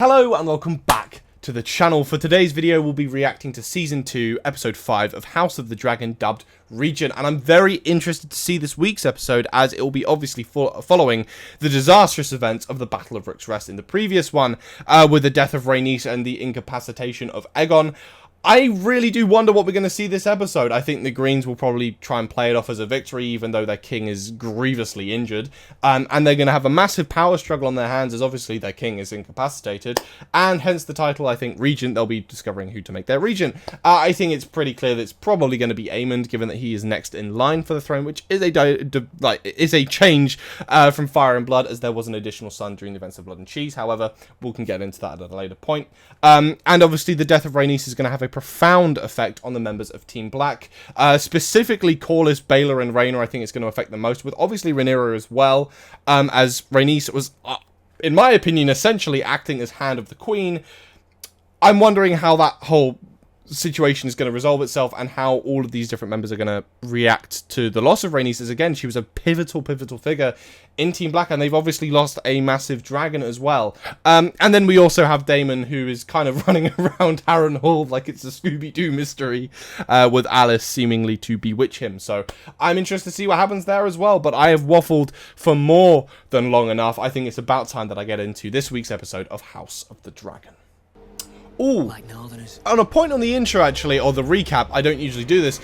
Hello and welcome back to the channel. For today's video, we'll be reacting to Season 2, Episode 5 of House of the Dragon, dubbed Regent. And I'm very interested to see this week's episode, as it will be obviously following the disastrous events of the Battle of Rook's Rest in the previous one, with the death of Rhaenys and the incapacitation of Aegon. I really do wonder what we're going to see this episode. I think the Greens will probably try and play it off as a victory, even though their king is grievously injured. And they're going to have a massive power struggle on their hands, as obviously their king is incapacitated. And hence the title, I think, Regent. They'll be discovering who to make their regent. I think it's pretty clear that it's probably going to be Aemond, given that he is next in line for the throne, which is a change from Fire and Blood, as there was an additional son during the events of Blood and Cheese. However, we can get into that at a later point. And obviously the death of Rhaenys is going to have a profound effect on the members of Team Black, specifically Corlys, Baelor, and Rhaena. I think it's going to affect them most, with obviously Rhaenyra as well, as Rhaenys was, in my opinion, essentially acting as hand of the Queen. I'm wondering how that whole situation is going to resolve itself, and how all of these different members are going to react to the loss of Rhaenys, as again, she was a pivotal figure in Team Black, and they've obviously lost a massive dragon as well. And then we also have Daemon, who is kind of running around Harrenhal like it's a Scooby-Doo mystery, with Alice seemingly to bewitch him. So I'm interested to see what happens there as well, but I have waffled for more than long enough. I think it's about time that I get into this week's episode of House of the Dragon. Ooh, on a point on the intro, actually, or the recap, I don't usually do this,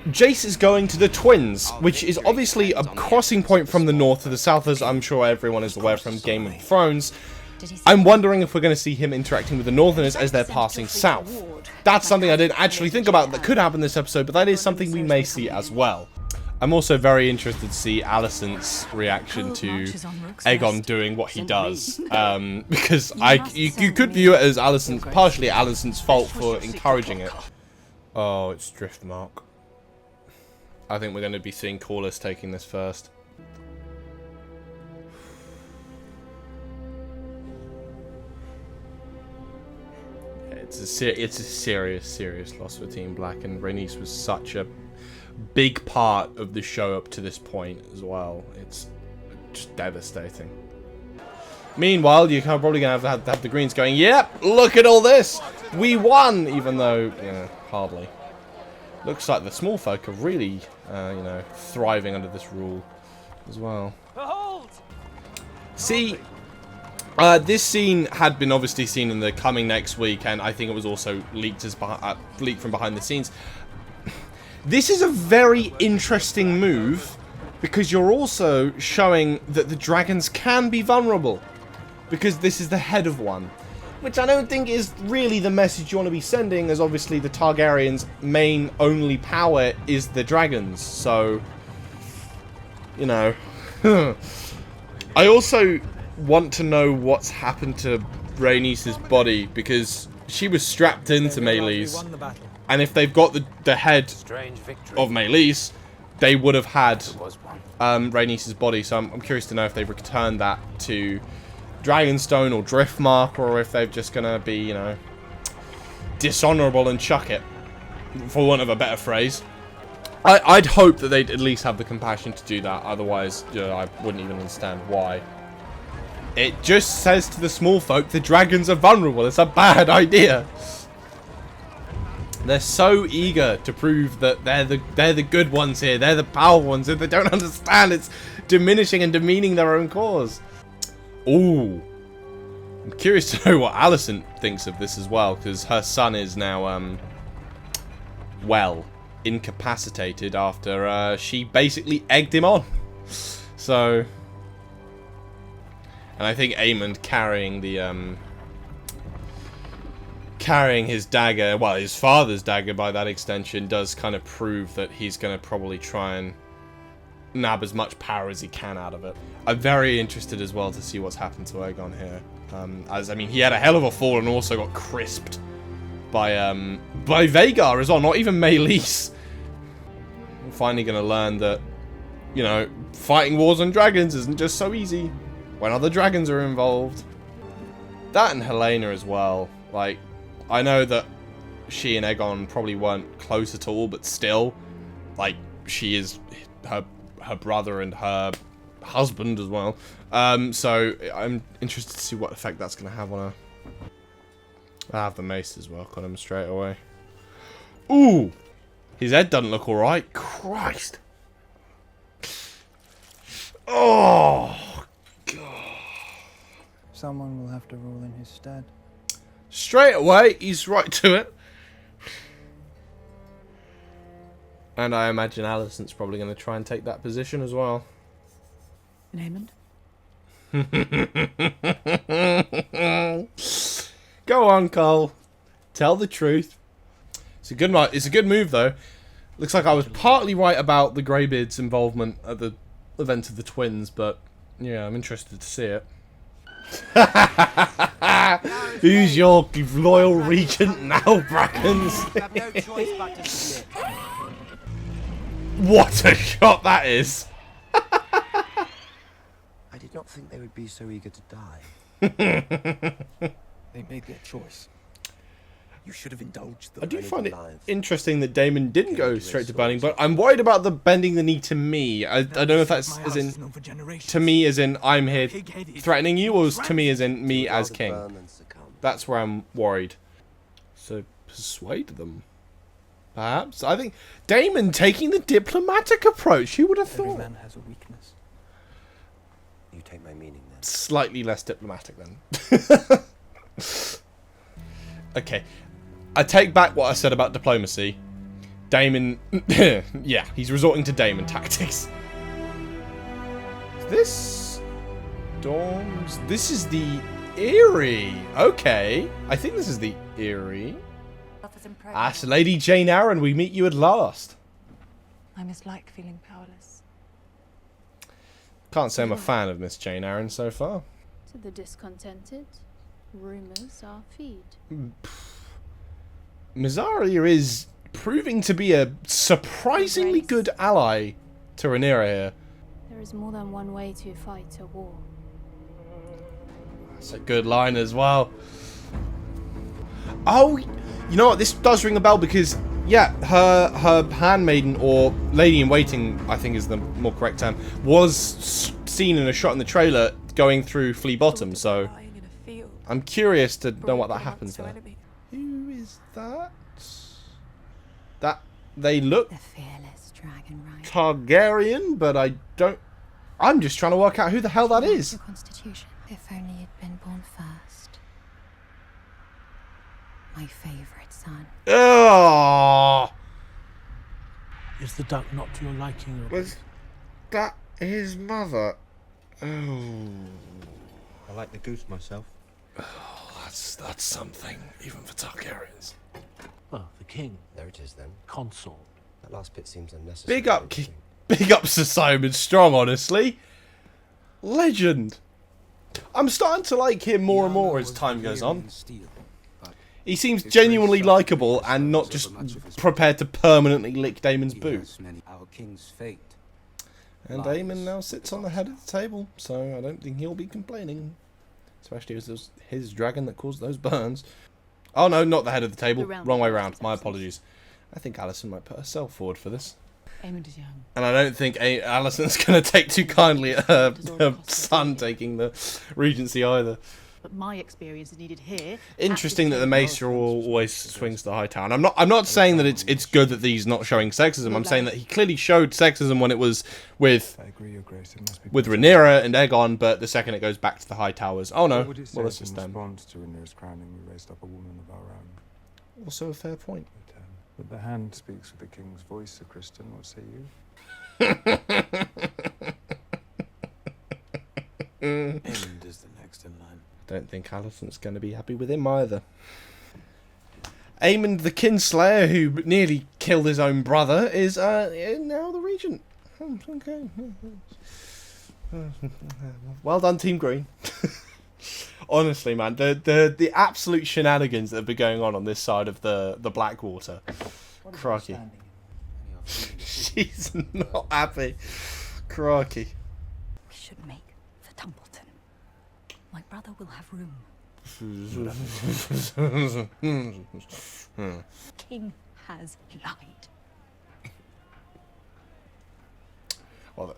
Jace is going to the Twins, which is obviously a crossing point from the north to the south, as I'm sure everyone is aware from Game of Thrones. I'm wondering if we're going to see him interacting with the Northerners as they're passing south. That's something I didn't actually think about that could happen this episode, but that is something we may see as well. I'm also very interested to see Alicent's reaction to Aegon doing what he does, because you could view it as partially Alicent's fault for encouraging it. Oh, it's Driftmark. I think we're going to be seeing Corlys taking this first. It's a serious loss for Team Black, and Rhaenys was such a big part of the show up to this point as well. It's just devastating. Meanwhile, you're probably going to have the Greens going, yep, look at all this, we won, even though, hardly. Looks like the small folk are really, thriving under this rule as well. See, this scene had been obviously seen in the coming next week, and I think it was also leaked from behind the scenes. This is a very interesting move, because you're also showing that the dragons can be vulnerable, because this is the head of one, which I don't think is really the message you want to be sending, as obviously the Targaryens' main only power is the dragons. So, I also want to know what's happened to Rhaenys' body, because she was strapped into Meleys. And if they've got the head of Meleys, they would have had Rhaenys' body. So I'm curious to know if they've returned that to Dragonstone or Driftmark, or if they're just going to be, dishonorable and chuck it, for want of a better phrase. I'd hope that they'd at least have the compassion to do that. Otherwise, I wouldn't even understand why. It just says to the small folk, the dragons are vulnerable. It's a bad idea. They're so eager to prove that they're the good ones here. They're the powerful ones. If they don't understand, it's diminishing and demeaning their own cause. Ooh. I'm curious to know what Alicent thinks of this as well, because her son is now, well, incapacitated after she basically egged him on. So, and I think Aemond carrying the, carrying his dagger, well, his father's dagger by that extension, does kind of prove that he's going to probably try and nab as much power as he can out of it. I'm very interested as well to see what's happened to Aegon here. As, I mean, he had a hell of a fall and also got crisped by Vhagar as well, not even Meleys. We're finally going to learn that, fighting wars on dragons isn't just so easy when other dragons are involved. That and Helena as well. Like, I know that she and Aegon probably weren't close at all, but still, like, she is her brother and her husband as well. So I'm interested to see what effect that's going to have on her. I have the mace's work on him straight away. Ooh! His head doesn't look alright. Christ! Oh! God. Someone will have to rule in his stead. Straight away, he's right to it. And I imagine Alicent's probably going to try and take that position as well. Aemond? Go on, Cole. Tell the truth. It's a good move, though. Looks like I was partly right about the Greybeard's involvement at the event of the twins, but yeah, I'm interested to see it. Who's your loyal regent now, Brackens? What a shot that is! I did not think they would be so eager to die. They made their choice. You should have indulged them. I do find it interesting that Daemon didn't go straight to burning, but I'm worried about the bending the knee to me. I don't know if that's as in to me as in I'm here threatening you, or to me as in me as king. That's where I'm worried. So persuade them. Perhaps. I think Daemon taking the diplomatic approach. Who would have thought? Every man has a weakness. You take my meaning then. Slightly less diplomatic then. Okay. I take back what I said about diplomacy. Daemon... yeah, he's resorting to Daemon tactics. This... Dorms... This is the Eyrie. Okay. I think this is the Eyrie. Ah, so Lady Jane Arryn, we meet you at last. I mislike feeling powerless. Can't say I'm a fan of Miss Jane Arryn so far. To the discontented, rumours are feed. Mysaria is proving to be a surprisingly good ally to Rhaenyra here. There is more than one way to fight a war. That's a good line as well. Oh, you know what? This does ring a bell because, yeah, her handmaiden, or lady-in-waiting, I think is the more correct term, was seen in a shot in the trailer going through Flea Bottom, so I'm curious to know what that happens there. Who is that? That they look The fearless dragon rider. Targaryen, but I don't. I'm just trying to work out who the hell that is. Your constitution. If only you'd been born first. My favourite son. Oh, Is the duck not to your liking? was that his mother? Oh, I like the goose myself. that's something, even for Targaryens. Well, the king, There it is then. consul. That last bit seems unnecessary. Big up to Simon Strong, honestly. Legend. I'm starting to like him more and more as time goes on. He seems genuinely likeable and not just prepared to permanently lick Daemon's boot. Our king's fate. And Aemon now sits on the head of the table, so I don't think he'll be complaining. Especially as it was his dragon that caused those burns. Oh no, not the head of the table. Wrong way round. My apologies. I think Alicent might put herself forward for this. Aemond is young. And I don't think Alicent's going to take too kindly at her son taking the regency either. But my experience is needed here. Interesting that the Maester always swings the high tower. And I'm not saying that it's good that he's not showing sexism. I'm saying that he clearly showed sexism when it was with I agree, Your Grace. It must be Rhaenyra and Aegon, but the second it goes back to the high towers, oh no, What would you say well that's if just in them. response to Rhaenyra's crowning, we raised up a woman of our own? Also a fair point. But the hand speaks with the king's voice, Sir Kristen. What say you? End is the next in line. Don't think Alicent's going to be happy with him either. Aemond the Kinslayer, who nearly killed his own brother, is now the regent. Okay. Well done, Team Green. Honestly, man, the absolute shenanigans that have been going on this side of the Blackwater. Crikey. She's not happy. Crikey. We should make for Tumbleton. My brother will have room. King has lied. Well,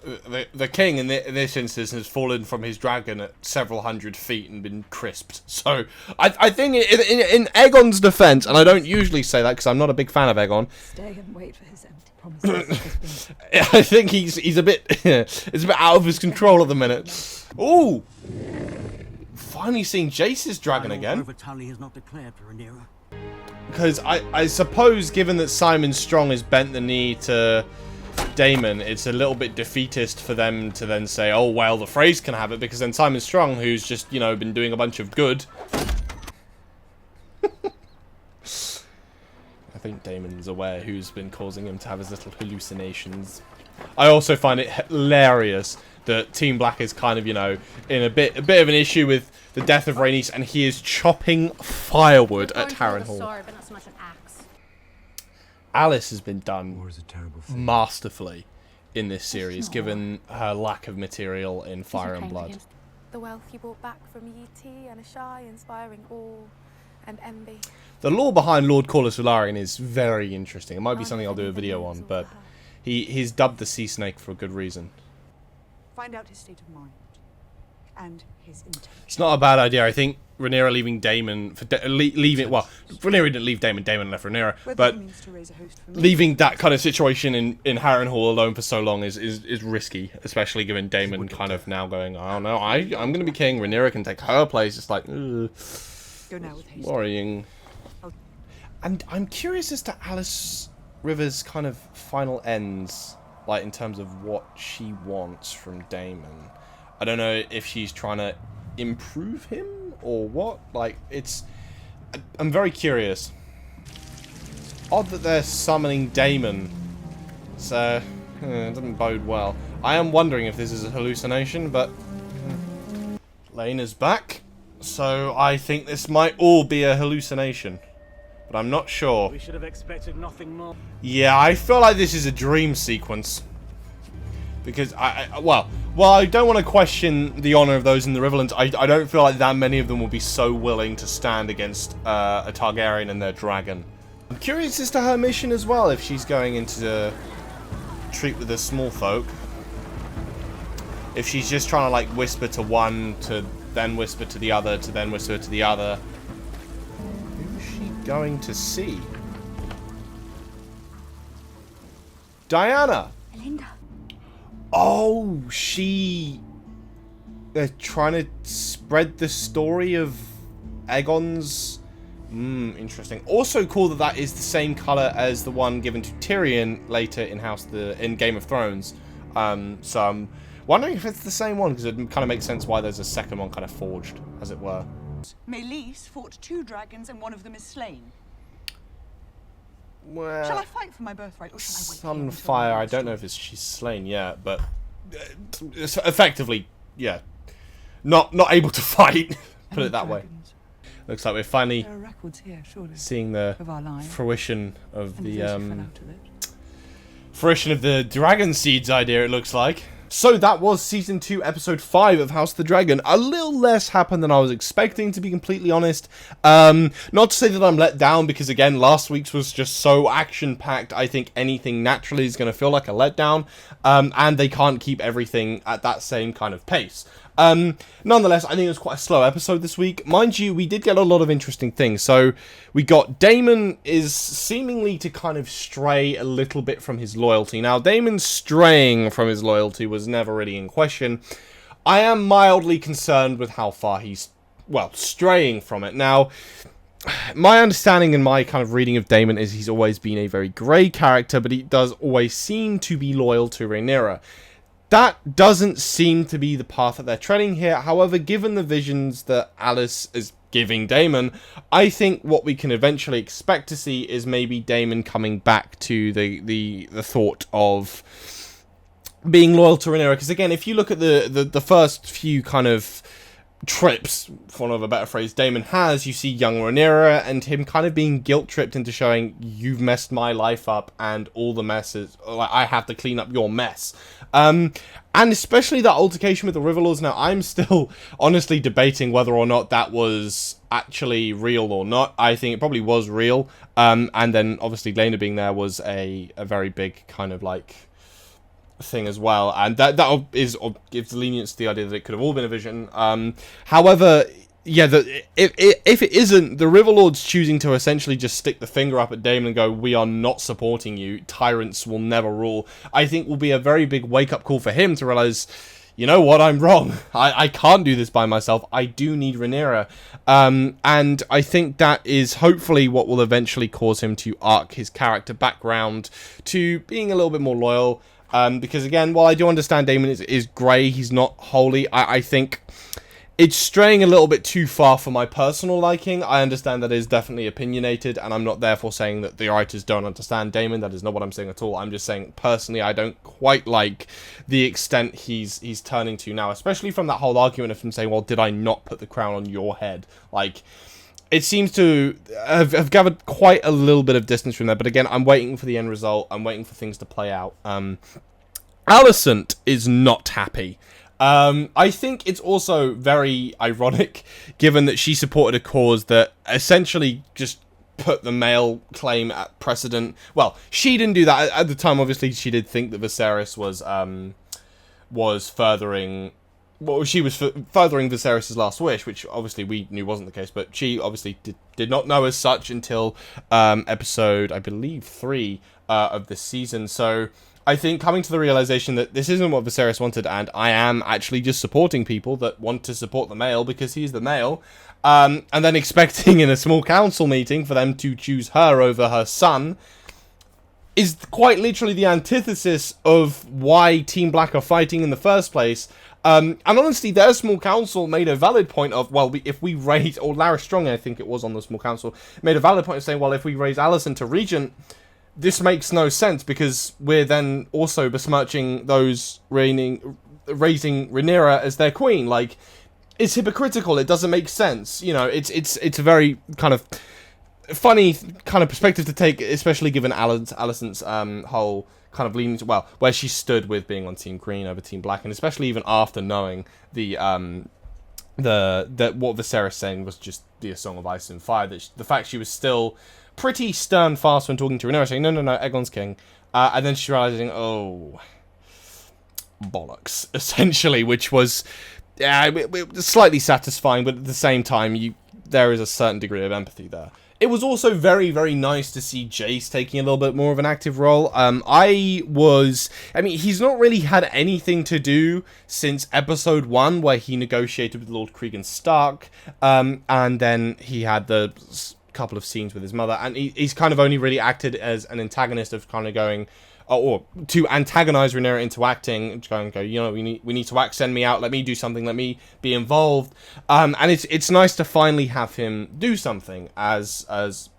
the king in this instance has fallen from his dragon at several hundred feet and been crisped. So I think in Aegon's defense, and I don't usually say that because I'm not a big fan of Aegon. Stay and wait for his empty promises. I think he's a bit it's a bit out of his control at the minute. Ooh, finally seeing Jace's dragon again. Tully has not declared for Rhaenyra. Because I suppose, given that Simon Strong has bent the knee to Daemon, it's a little bit defeatist for them to then say, oh, well, the phrase can have it, because then Simon Strong, who's just, you know, been doing a bunch of good. I think Daemon's aware who's been causing him to have his little hallucinations. I also find it hilarious that Team Black is kind of, you know, in a bit of an issue with the death of Rhaenys, and he is chopping firewood at Harrenhal. Sword, but not so much an axe. Alice has been done War is a terrible thing. masterfully in this series, given her lack of material in Fire and Blood. The wealth you brought back from Yee and a shy, inspiring awe and envy. The lore behind Lord Corlys Velaryon is very interesting. It might be something I'll do a video on, but he's dubbed the Sea Snake for a good reason. Find out his state of mind and his intention. It's not a bad idea. I think Rhaenyra leaving Daemon for leaving. Well, Rhaenyra didn't leave Daemon. Daemon left Rhaenyra, but leaving that kind of situation in Harrenhal alone for so long is risky, especially given Daemon kind of now going, oh no, I'm going to be king. Rhaenyra can take her place. It's like, go now with haste. Worrying. And I'm curious as to Alice Rivers' kind of final ends, like in terms of what she wants from Daemon. I don't know if she's trying to improve him or what. Like, I'm very curious. Odd that they're summoning Daemon, so it doesn't bode well. I am wondering if this is a hallucination, but Laena's back, so I think this might all be a hallucination, but I'm not sure. We should have expected nothing more. Yeah, I feel like this is a dream sequence. Because, well, I don't want to question the honor of those in the Riverlands. I don't feel like that many of them will be so willing to stand against a Targaryen and their dragon. I'm curious as to her mission as well, if she's going into treat with the small folk. If she's just trying to, like, whisper to one, to then whisper to the other, to then whisper to the other. Who's she going to see? Diana! Melinda. Oh, they're trying to spread the story of Aegon's... interesting. Also cool that is the same colour as the one given to Tyrion later in Game of Thrones. So I'm wondering if it's the same one, because it kind of makes sense why there's a second one kind of forged, as it were. Meleys fought 2 dragons and one of them is slain. Well, Shall I fight for my birthright, or shall I wait? Sunfire, I don't know if she's slain yet, but it's effectively, yeah, not able to fight. Put it that way. Looks like we're finally seeing the fruition of the dragon seeds idea. It looks like. So that was Season 2, Episode 5 of House of the Dragon. A little less happened than I was expecting, to be completely honest. Not to say that I'm let down, because again, last week's was just so action-packed, I think anything naturally is going to feel like a letdown. And they can't keep everything at that same kind of pace. Nonetheless, I think it was quite a slow episode this week. Mind you, we did get a lot of interesting things. So, we got Daemon is seemingly to kind of stray a little bit from his loyalty. Now, Daemon straying from his loyalty was never really in question. I am mildly concerned with how far he's, well, straying from it. Now, my understanding and my kind of reading of Daemon is he's always been a very grey character, but he does always seem to be loyal to Rhaenyra. That doesn't seem to be the path that they're treading here. However, given the visions that Alice is giving Daemon, I think what we can eventually expect to see is maybe Daemon coming back to the thought of being loyal to Rhaenyra. Because again, if you look at the first few kind of trips, for want of a better phrase, Daemon has, you see young Rhaenyra and him kind of being guilt-tripped into showing, you've messed my life up and all the messes, like, I have to clean up your mess. And especially that altercation with the Riverlords. Now, I'm still honestly debating whether or not that was actually real or not. I think it probably was real. And then, obviously, Laena being there was a very big kind of, like, thing as well, and that gives lenience to the idea that it could have all been a vision. However, yeah, if it isn't, the Riverlords choosing to essentially just stick the finger up at Daemon and go, "We are not supporting you. Tyrants will never rule," I think will be a very big wake-up call for him to realize, you know what, I'm wrong. I can't do this by myself. I do need Rhaenyra. And I think that is hopefully what will eventually cause him to arc his character background to being a little bit more loyal. Because again, while I do understand Daemon is grey, he's not holy, I think it's straying a little bit too far for my personal liking. I understand that it is definitely opinionated, and I'm not therefore saying that the writers don't understand Daemon. That is not what I'm saying at all. I'm just saying, personally, I don't quite like the extent he's turning to now, especially from that whole argument of him saying, well, did I not put the crown on your head? Like, it seems to have gathered quite a little bit of distance from there, but again, I'm waiting for the end result. I'm waiting for things to play out. Alicent is not happy. I think it's also very ironic, given that she supported a cause that essentially just put the male claim at precedent. Well, she didn't do that at the time. Obviously, she did think that Viserys was furthering. Well, she was furthering Viserys' last wish, which obviously we knew wasn't the case. But she obviously did not know as such until episode, I believe, 3 of this season. So I think coming to the realization that this isn't what Viserys wanted, and I am actually just supporting people that want to support the male because he's the male, and then expecting in a small council meeting for them to choose her over her son, is quite literally the antithesis of why Team Black are fighting in the first place. And honestly, their small council made a valid point of, well, if we raise, or Lara Strong, I think it was on the small council, made a valid point of saying, well, if we raise Alicent to Regent, this makes no sense because we're then also besmirching those raising Rhaenyra as their queen. Like, it's hypocritical. It doesn't make sense. You know, it's a very kind of funny kind of perspective to take, especially given Alicent's whole kind of leaning to, well, where she stood with being on Team Green over Team Black, and especially even after knowing that what Viserys saying was just the Song of Ice and Fire. That the fact she was still pretty stern fast when talking to Rhaenyra, saying, no, Aegon's king. And then she's realizing, oh, bollocks, essentially, which was slightly satisfying, but at the same time, there is a certain degree of empathy there. It was also very, very nice to see Jace taking a little bit more of an active role. I mean, he's not really had anything to do since episode 1, where he negotiated with Lord Cregan Stark, and then he had the couple of scenes with his mother, and he's kind of only really acted as an antagonist of kind of going, or to antagonize Rhaenyra into acting, go, you know, we need to act, send me out, let me do something, let me be involved, and it's nice to finally have him do something as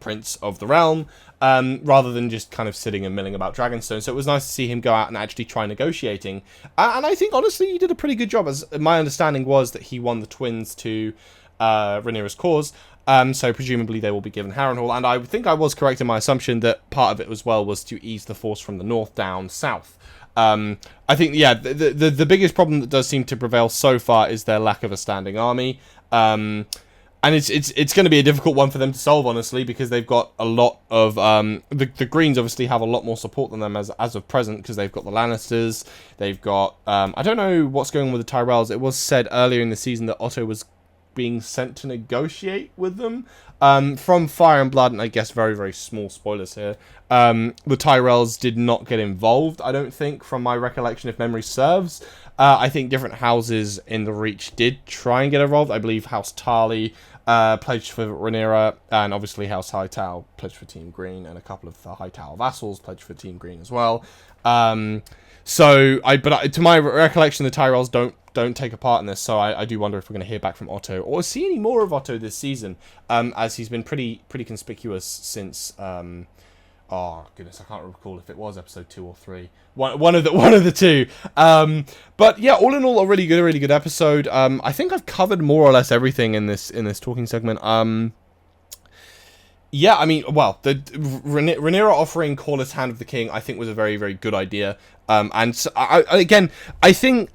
Prince of the Realm, rather than just kind of sitting and milling about Dragonstone. So it was nice to see him go out and actually try negotiating, and I think honestly he did a pretty good job, as my understanding was that he won the twins to Rhaenyra's cause. So presumably they will be given Harrenhal, and I think I was correct in my assumption that part of it as well was to ease the force from the north down south. I think, yeah, the biggest problem that does seem to prevail so far is their lack of a standing army, and it's going to be a difficult one for them to solve, honestly, because they've got a lot of the Greens obviously have a lot more support than them as of present, because they've got the Lannisters, they've got I don't know what's going on with the Tyrells. It was said earlier in the season that Otto was being sent to negotiate with them. From Fire and Blood, and I guess very, very small spoilers here, the Tyrells did not get involved, I don't think, from my recollection, if memory serves. I think different houses in the Reach did try and get involved. I believe House Tarly pledged for Rhaenyra, and obviously House Hightower pledged for Team Green, and a couple of the Hightower vassals pledged for Team Green as well. But to my recollection, the Tyrells don't take a part in this, so I do wonder if we're going to hear back from Otto, or see any more of Otto this season, as he's been pretty conspicuous since, oh goodness, I can't recall if it was episode 2 or 3, one of the two, but yeah, all in all, a really good episode. I think I've covered more or less everything in this talking segment. Yeah, I mean, well, the Rhaenyra offering Corlys Hand of the King, I think, was a very, very good idea. And so, I can't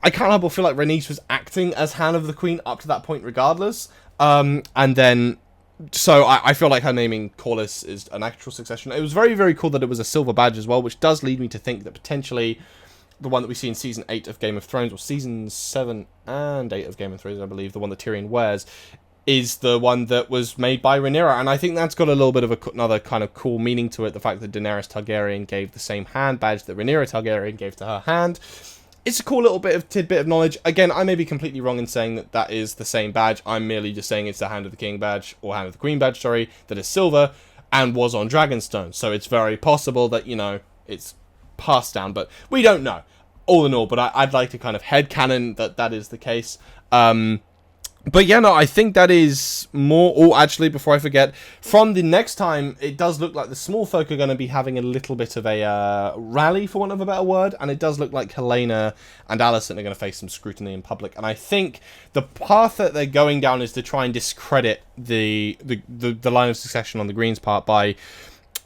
help but feel like Rhaenys was acting as Hand of the Queen up to that point regardless. And then, so I feel like her naming Corlys is a natural succession. It was very, very cool that it was a silver badge as well, which does lead me to think that potentially the one that we see in season 8 of Game of Thrones, or season 7 and 8 of Game of Thrones, I believe, the one that Tyrion wears, is the one that was made by Rhaenyra, and I think that's got a little bit of another kind of cool meaning to it, the fact that Daenerys Targaryen gave the same hand badge that Rhaenyra Targaryen gave to her hand. It's a cool little bit of tidbit of knowledge. Again, I may be completely wrong in saying that that is the same badge. I'm merely just saying it's the Hand of the King badge, or Hand of the Queen badge, sorry, that is silver, and was on Dragonstone, so it's very possible that, you know, it's passed down, but we don't know, all in all, but I'd like to kind of headcanon that that is the case. But yeah, no, I think that is more... Oh, actually, before I forget, from the next time, it does look like the small folk are going to be having a little bit of a rally, for want of a better word, and it does look like Helena and Alicent are going to face some scrutiny in public, and I think the path that they're going down is to try and discredit the line of succession on the Greens' part by...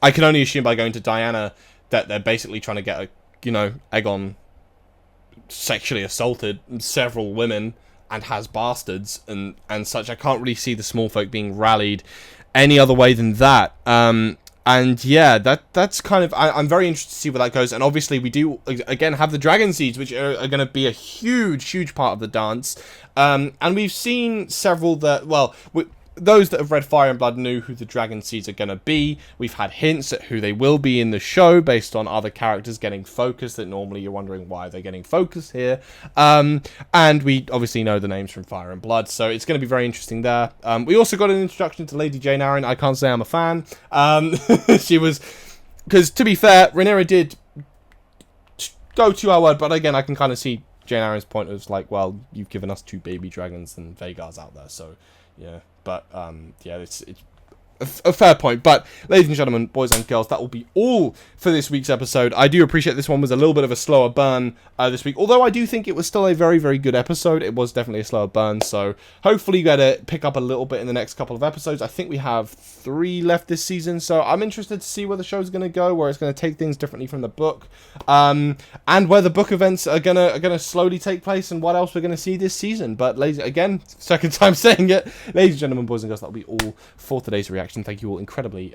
I can only assume by going to Diana that they're basically trying to get, Aegon sexually assaulted several women and has bastards and such. I can't really see the small folk being rallied any other way than that. And yeah, that's kind of... I'm very interested to see where that goes. And obviously we do, again, have the dragon seeds, which are going to be a huge part of the dance. And we've seen several that... Well, those that have read Fire and Blood knew who the dragon seeds are going to be. We've had hints at who they will be in the show based on other characters getting focus that normally you're wondering why they're getting focus here. And we obviously know the names from Fire and Blood, so it's going to be very interesting there. We also got an introduction to Lady Jane Arryn. I can't say I'm a fan. She was... Because, to be fair, Rhaenyra did go to our word, but again, I can kind of see Jane Arryn's point of, like, well, you've given us 2 baby dragons and Vhagar's out there, so... Yeah, but, yeah, it's a fair point. But, ladies and gentlemen, boys and girls, that will be all for this week's episode. I do appreciate this one was a little bit of a slower burn this week. Although I do think it was still a very good episode. It was definitely a slower burn. So, hopefully you get to pick up a little bit in the next couple of episodes. I think we have 3 left this season. So, I'm interested to see where the show's going to go. Where it's going to take things differently from the book. And where the book events are gonna slowly take place. And what else we're going to see this season. But, ladies, again, second time saying it. Ladies and gentlemen, boys and girls, that'll be all for today's reaction. Thank you all incredibly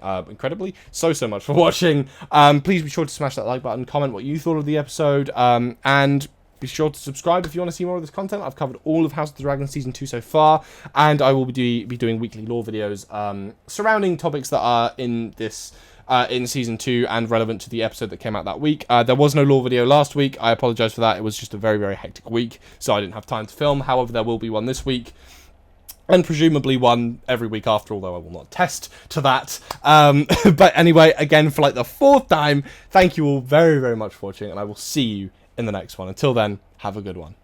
so much for watching. Please be sure to smash that like button, comment what you thought of the episode, and be sure to subscribe if you want to see more of this content. I've covered all of House of the Dragon Season 2 so far, and I will be doing weekly lore videos surrounding topics that are in this in Season 2 and relevant to the episode that came out that week. There was no lore video last week. I apologise for that. It was just a very hectic week, so I didn't have time to film. However, there will be one this week. And presumably one every week after, although I will not attest to that. But anyway, again, for like the 4th time, thank you all very much for watching, and I will see you in the next one. Until then, have a good one.